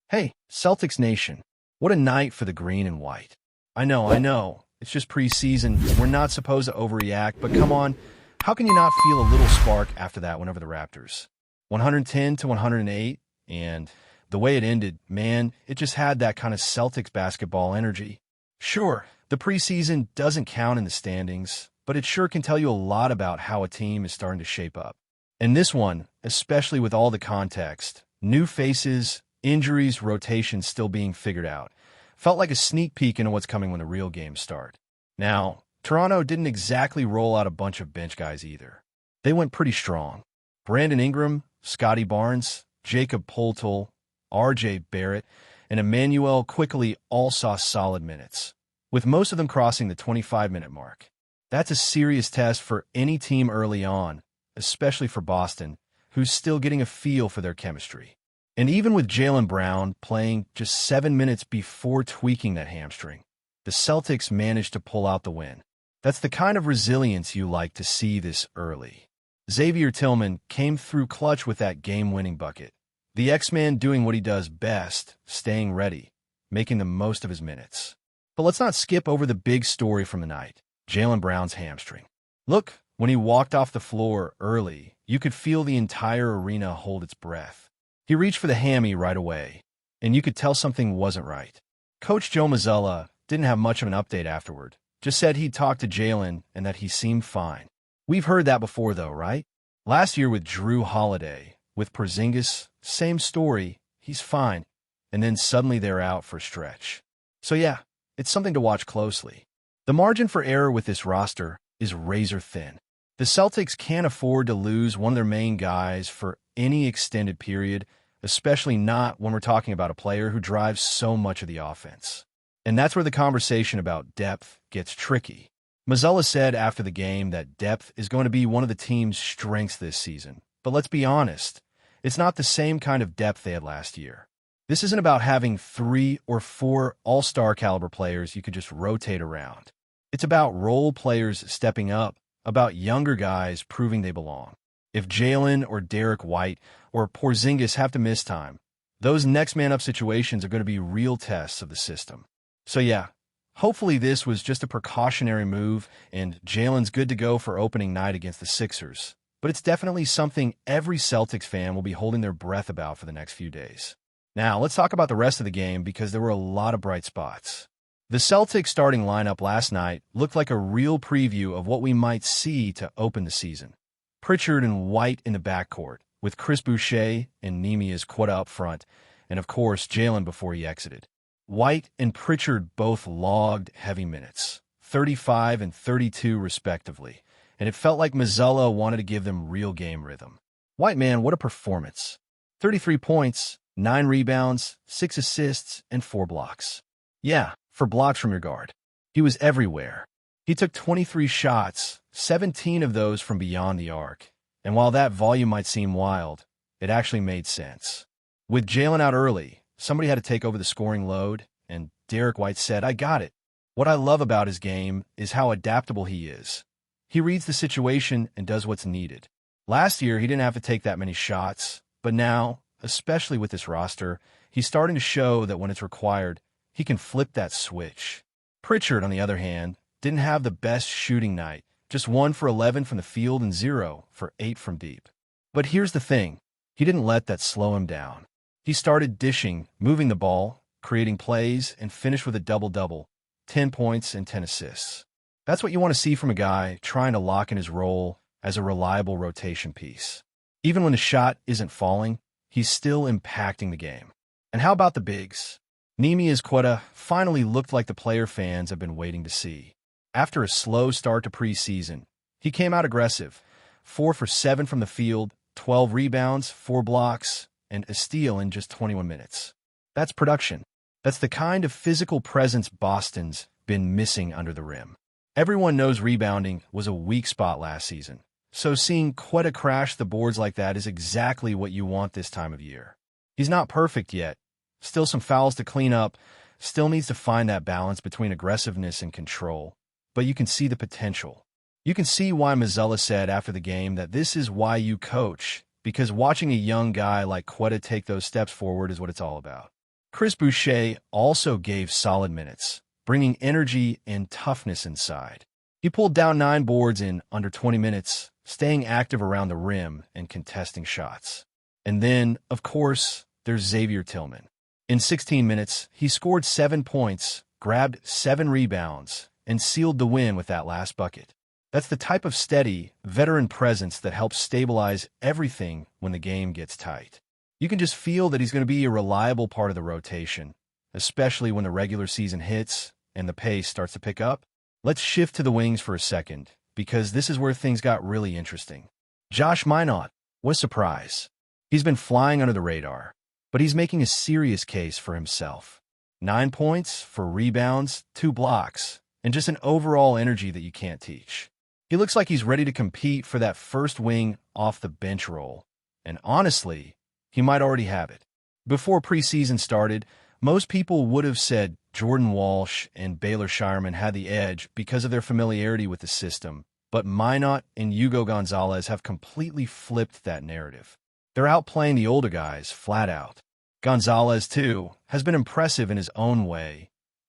Hey, Celtics Nation, what a night for the green and white. I know, it's just preseason. We're not supposed to overreact, but come on, how can you not feel a little spark after that win over the Raptors? 110 to 108, and the way it ended, man, it just had that kind of Celtics basketball energy. Sure, the preseason doesn't count in the standings, but it sure can tell you a lot about how a team is starting to shape up. And this one, especially with all the context, new faces, injuries, rotations still being figured out, felt like a sneak peek into what's coming when the real games start. Now, Toronto didn't exactly roll out a bunch of bench guys either. They went pretty strong. Brandon Ingram, Scotty Barnes, Jacob Poeltl, R.J. Barrett, and Emmanuel quickly all saw solid minutes, with most of them crossing the 25-minute mark. That's a serious test for any team early on, especially for Boston, who's still getting a feel for their chemistry. And even with Jaylen Brown playing just 7 minutes before tweaking that hamstring, the Celtics managed to pull out the win. That's the kind of resilience you like to see this early. Xavier Tillman came through clutch with that game-winning bucket. The X-Man doing what he does best, staying ready, making the most of his minutes. But let's not skip over the big story from the night, Jaylen Brown's hamstring. Look, when he walked off the floor early, you could feel the entire arena hold its breath. He reached for the hammy right away, and you could tell something wasn't right. Coach Joe Mazzulla didn't have much of an update afterward, just said he'd talked to Jaylen and that he seemed fine. We've heard that before though, right? Last year with Drew Holiday, with Porzingis, same story, he's fine, and then suddenly they're out for a stretch. So yeah, it's something to watch closely. The margin for error with this roster is razor thin. The Celtics can't afford to lose one of their main guys for any extended period, especially not when we're talking about a player who drives so much of the offense. And that's where the conversation about depth gets tricky. Mazzulla said after the game that depth is going to be one of the team's strengths this season. But let's be honest, it's not the same kind of depth they had last year. This isn't about having 3 or 4 all-star caliber players you could just rotate around. It's about role players stepping up, about younger guys proving they belong. If Jaylen or Derek White or Porzingis have to miss time, those next man up situations are going to be real tests of the system. So yeah, hopefully this was just a precautionary move and Jaylen's good to go for opening night against the Sixers. But it's definitely something every Celtics fan will be holding their breath about for the next few days. Now, let's talk about the rest of the game because there were a lot of bright spots. The Celtics starting lineup last night looked like a real preview of what we might see to open the season. Pritchard and White in the backcourt, with Chris Boucher and Nemi Quetta up front, and of course Jaylen before he exited. White and Pritchard both logged heavy minutes, 35 and 32 respectively, and it felt like Mazzulla wanted to give them real game rhythm. White, man, what a performance. 33 points, 9 rebounds, 6 assists, and 4 blocks. Yeah, for blocks from your guard. He was everywhere. He took 23 shots, 17 of those from beyond the arc. And while that volume might seem wild, it actually made sense. With Jaylen out early, somebody had to take over the scoring load, and Derek White said, "I got it." What I love about his game is how adaptable he is. He reads the situation and does what's needed. Last year, he didn't have to take that many shots, but now, especially with this roster, he's starting to show that when it's required, he can flip that switch. Pritchard, on the other hand, didn't have the best shooting night, just 1 for 11 from the field and 0 for 8 from deep. But here's the thing, he didn't let that slow him down. He started dishing, moving the ball, creating plays, and finished with a double-double, 10 points and 10 assists. That's what you want to see from a guy trying to lock in his role as a reliable rotation piece. Even when the shot isn't falling, he's still impacting the game. And how about the bigs? Nemi Quetta finally looked like the player fans have been waiting to see. After a slow start to preseason, he came out aggressive, 4 for 7 from the field, 12 rebounds, 4 blocks, and a steal in just 21 minutes. That's production. That's the kind of physical presence Boston's been missing under the rim. Everyone knows rebounding was a weak spot last season, so seeing Quetta crash the boards like that is exactly what you want this time of year. He's not perfect yet. Still some fouls to clean up, still needs to find that balance between aggressiveness and control. But you can see the potential. You can see why Mazzulla said after the game that this is why you coach, because watching a young guy like Quetta take those steps forward is what it's all about. Chris Boucher also gave solid minutes, bringing energy and toughness inside. He pulled down 9 boards in under 20 minutes, staying active around the rim and contesting shots. And then, of course, there's Xavier Tillman. In 16 minutes, he scored 7 points, grabbed 7 rebounds, and sealed the win with that last bucket. That's the type of steady, veteran presence that helps stabilize everything when the game gets tight. You can just feel that he's going to be a reliable part of the rotation, especially when the regular season hits and the pace starts to pick up. Let's shift to the wings for a second, because this is where things got really interesting. Josh Minott was a surprise. He's been flying under the radar, but he's making a serious case for himself. 9 points, 4 rebounds, 2 blocks, and just an overall energy that you can't teach. He looks like he's ready to compete for that first wing off the bench role, and honestly, he might already have it. Before preseason started, most people would have said Jordan Walsh and Baylor Shireman had the edge because of their familiarity with the system, but Minott and Hugo Gonzalez have completely flipped that narrative. They're outplaying the older guys flat out. Gonzalez, too, has been impressive in his own way.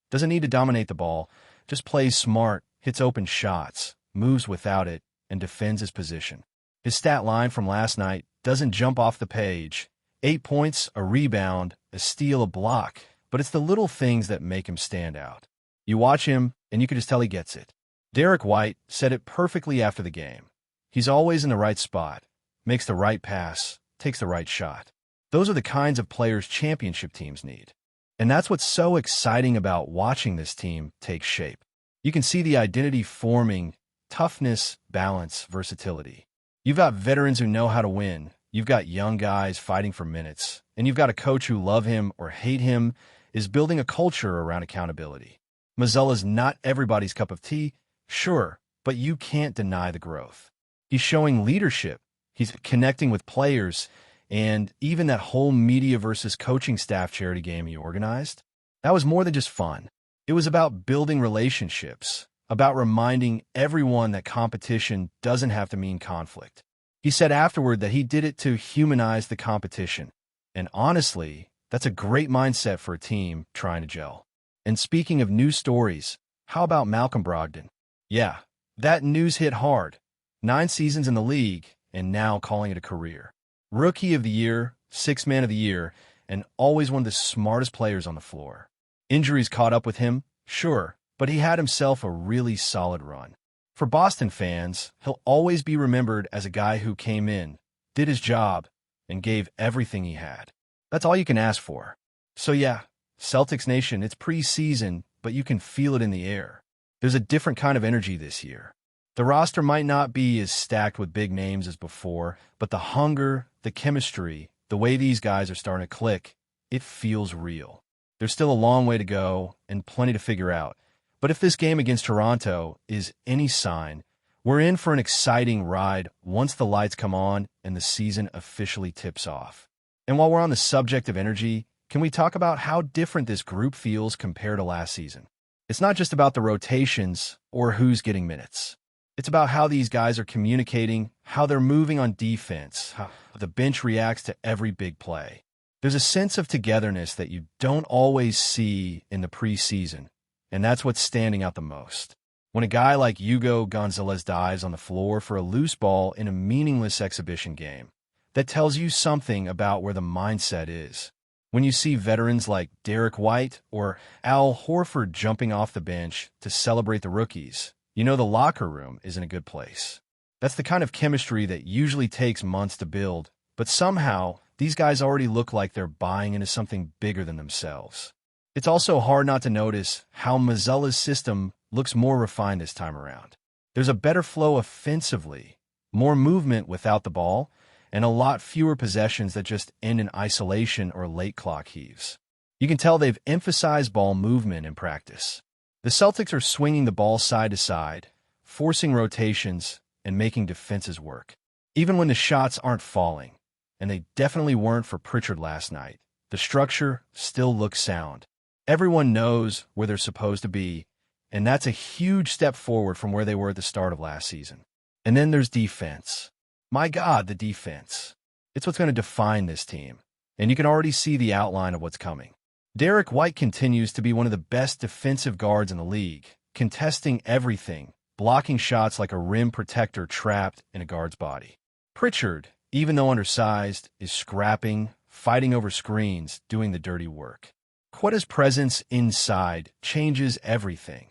Doesn't need to dominate the ball, just plays smart, hits open shots, moves without it, and defends his position. His stat line from last night doesn't jump off the page. 8 points, a rebound, a steal, a block, but it's the little things that make him stand out. You watch him, and you can just tell he gets it. Derek White said it perfectly after the game. He's always in the right spot, makes the right pass, takes the right shot. Those are the kinds of players championship teams need. And that's what's so exciting about watching this team take shape. You can see the identity forming: toughness, balance, versatility. You've got veterans who know how to win. You've got young guys fighting for minutes. And you've got a coach who, love him or hate him, is building a culture around accountability. Mazzulla's not everybody's cup of tea, sure, but you can't deny the growth. He's showing leadership. He's connecting with players, and even that whole media versus coaching staff charity game he organized, that was more than just fun. It was about building relationships, about reminding everyone that competition doesn't have to mean conflict. He said afterward that he did it to humanize the competition. And honestly, that's a great mindset for a team trying to gel. And speaking of news stories, how about Malcolm Brogdon? Yeah, that news hit hard. 9 seasons in the league, and now calling it a career. Rookie of the year, 6th man of the year, and always one of the smartest players on the floor. Injuries caught up with him, sure, but he had himself a really solid run. For Boston fans, he'll always be remembered as a guy who came in, did his job, and gave everything he had. That's all you can ask for. So yeah, Celtics Nation, it's preseason, but you can feel it in the air. There's a different kind of energy this year. The roster might not be as stacked with big names as before, but the hunger, the chemistry, the way these guys are starting to click, it feels real. There's still a long way to go and plenty to figure out. But if this game against Toronto is any sign, we're in for an exciting ride once the lights come on and the season officially tips off. And while we're on the subject of energy, can we talk about how different this group feels compared to last season? It's not just about the rotations or who's getting minutes. It's about how these guys are communicating, how they're moving on defense, how the bench reacts to every big play. There's a sense of togetherness that you don't always see in the preseason, and that's what's standing out the most. When a guy like Hugo Gonzalez dives on the floor for a loose ball in a meaningless exhibition game, that tells you something about where the mindset is. When you see veterans like Derek White or Al Horford jumping off the bench to celebrate the rookies, you know the locker room is in a good place. That's the kind of chemistry that usually takes months to build, but somehow these guys already look like they're buying into something bigger than themselves. It's also hard not to notice how Mazzulla's system looks more refined this time around. There's a better flow offensively, more movement without the ball, and a lot fewer possessions that just end in isolation or late clock heaves. You can tell they've emphasized ball movement in practice. The Celtics are swinging the ball side to side, forcing rotations, and making defenses work. Even when the shots aren't falling, and they definitely weren't for Pritchard last night, the structure still looks sound. Everyone knows where they're supposed to be, and that's a huge step forward from where they were at the start of last season. And then there's defense. My God, the defense. It's what's going to define this team, and you can already see the outline of what's coming. Derek White continues to be one of the best defensive guards in the league, contesting everything, blocking shots like a rim protector trapped in a guard's body. Pritchard, even though undersized, is scrapping, fighting over screens, doing the dirty work. Quetta's presence inside changes everything.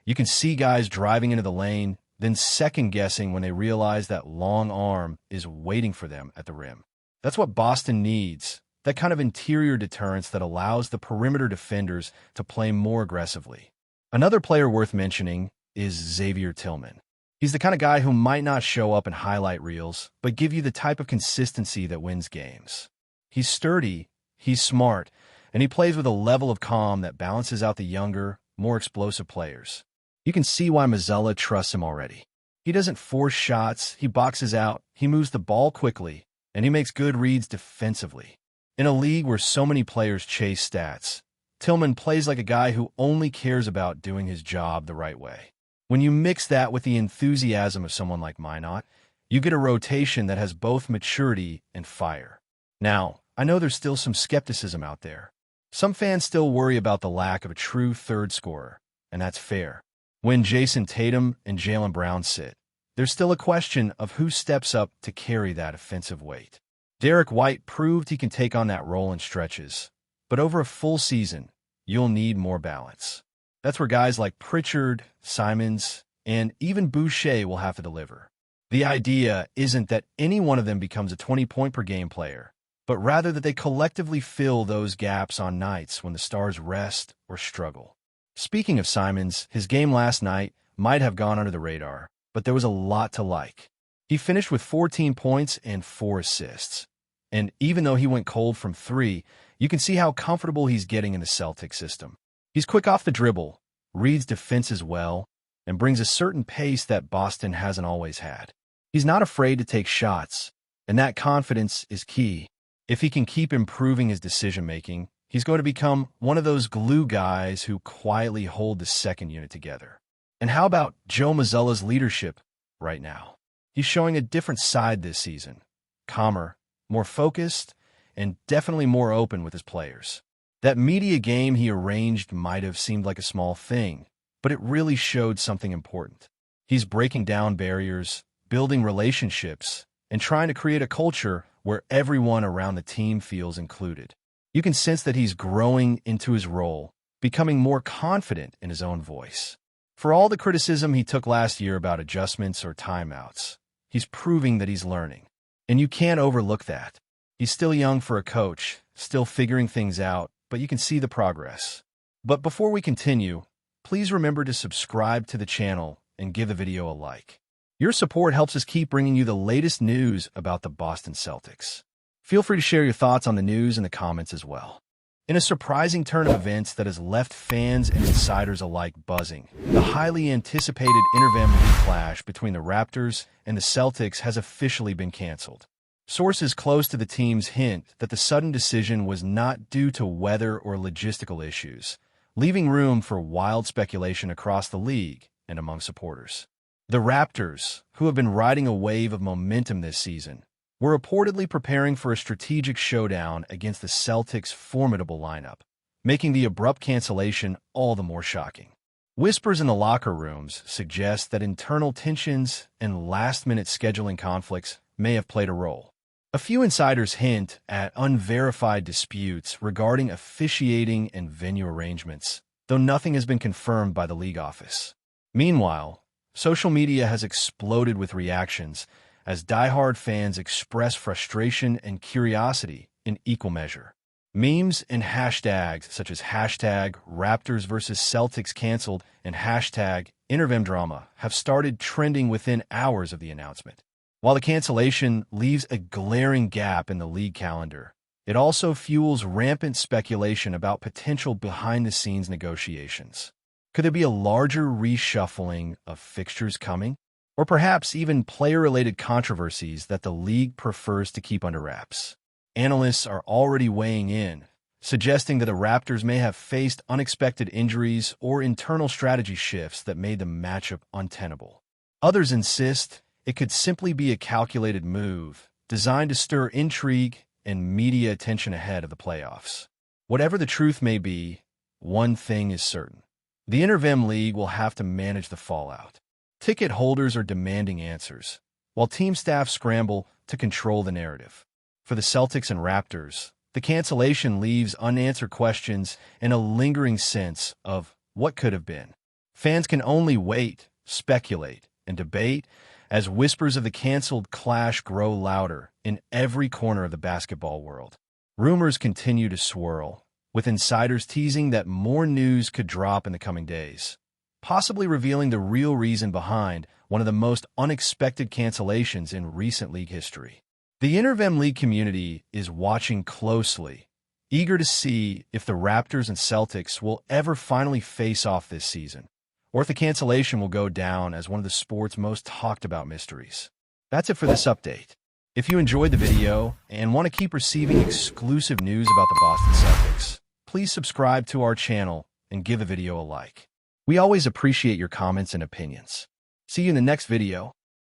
You can see guys driving into the lane, then second-guessing when they realize that long arm is waiting for them at the rim. That's what Boston needs, that kind of interior deterrence that allows the perimeter defenders to play more aggressively. Another player worth mentioning is Xavier Tillman. He's the kind of guy who might not show up in highlight reels, but give you the type of consistency that wins games. He's sturdy, he's smart, and he plays with a level of calm that balances out the younger, more explosive players. You can see why Mazzulla trusts him already. He doesn't force shots, he boxes out, he moves the ball quickly, and he makes good reads defensively. In a league where so many players chase stats, Tillman plays like a guy who only cares about doing his job the right way. When you mix that with the enthusiasm of someone like Minot, you get a rotation that has both maturity and fire. Now, I know there's still some skepticism out there. Some fans still worry about the lack of a true third scorer, and that's fair. When Jason Tatum and Jaylen Brown sit, there's still a question of who steps up to carry that offensive weight. Derek White proved he can take on that role in stretches, but over a full season, you'll need more balance. That's where guys like Pritchard, Simons, and even Boucher will have to deliver. The idea isn't that any one of them becomes a 20-point-per-game player, but rather that they collectively fill those gaps on nights when the stars rest or struggle. Speaking of Simons, his game last night might have gone under the radar, but there was a lot to like. He finished with 14 points and 4 assists. And even though he went cold from 3, you can see how comfortable he's getting in the Celtics system. He's quick off the dribble, reads defenses well, and brings a certain pace that Boston hasn't always had. He's not afraid to take shots, and that confidence is key. If he can keep improving his decision-making, he's going to become one of those glue guys who quietly hold the second unit together. And how about Joe Mazzulla's leadership right now? He's showing a different side this season, calmer, more focused, and definitely more open with his players. That media game he arranged might have seemed like a small thing, but it really showed something important. He's breaking down barriers, building relationships, and trying to create a culture where everyone around the team feels included. You can sense that he's growing into his role, becoming more confident in his own voice. For all the criticism he took last year about adjustments or timeouts, he's proving that he's learning. And you can't overlook that. He's still young for a coach, still figuring things out, but you can see the progress. But before we continue, please remember to subscribe to the channel and give the video a like. Your support helps us keep bringing you the latest news about the Boston Celtics. Feel free to share your thoughts on the news in the comments as well. In a surprising turn of events that has left fans and insiders alike buzzing, the highly anticipated Intervem League clash between the Raptors and the Celtics has officially been canceled. Sources close to the teams hint that the sudden decision was not due to weather or logistical issues, leaving room for wild speculation across the league and among supporters. The Raptors, who have been riding a wave of momentum this season, were reportedly preparing for a strategic showdown against the Celtics' formidable lineup, making the abrupt cancellation all the more shocking. Whispers in the locker rooms suggest that internal tensions and last-minute scheduling conflicts may have played a role. A few insiders hint at unverified disputes regarding officiating and venue arrangements, though nothing has been confirmed by the league office. Meanwhile, social media has exploded with reactions as diehard fans express frustration and curiosity in equal measure. Memes and hashtags such as hashtag Raptors vs. Celtics canceled and hashtag Intervem drama have started trending within hours of the announcement. While the cancellation leaves a glaring gap in the league calendar, it also fuels rampant speculation about potential behind-the-scenes negotiations. Could there be a larger reshuffling of fixtures coming? Or perhaps even player-related controversies that the league prefers to keep under wraps? Analysts are already weighing in, suggesting that the Raptors may have faced unexpected injuries or internal strategy shifts that made the matchup untenable. Others insist it could simply be a calculated move designed to stir intrigue and media attention ahead of the playoffs. Whatever the truth may be, one thing is certain. The Intervem League will have to manage the fallout. Ticket holders are demanding answers, while team staff scramble to control the narrative. For the Celtics and Raptors, the cancellation leaves unanswered questions and a lingering sense of what could have been. Fans can only wait, speculate, and debate as whispers of the canceled clash grow louder in every corner of the basketball world. Rumors continue to swirl, with insiders teasing that more news could drop in the coming days, possibly revealing the real reason behind one of the most unexpected cancellations in recent league history. The Intervem League community is watching closely, eager to see if the Raptors and Celtics will ever finally face off this season, or if the cancellation will go down as one of the sport's most talked about mysteries. That's it for this update. If you enjoyed the video and want to keep receiving exclusive news about the Boston Celtics, please subscribe to our channel and give the video a like. We always appreciate your comments and opinions. See you in the next video.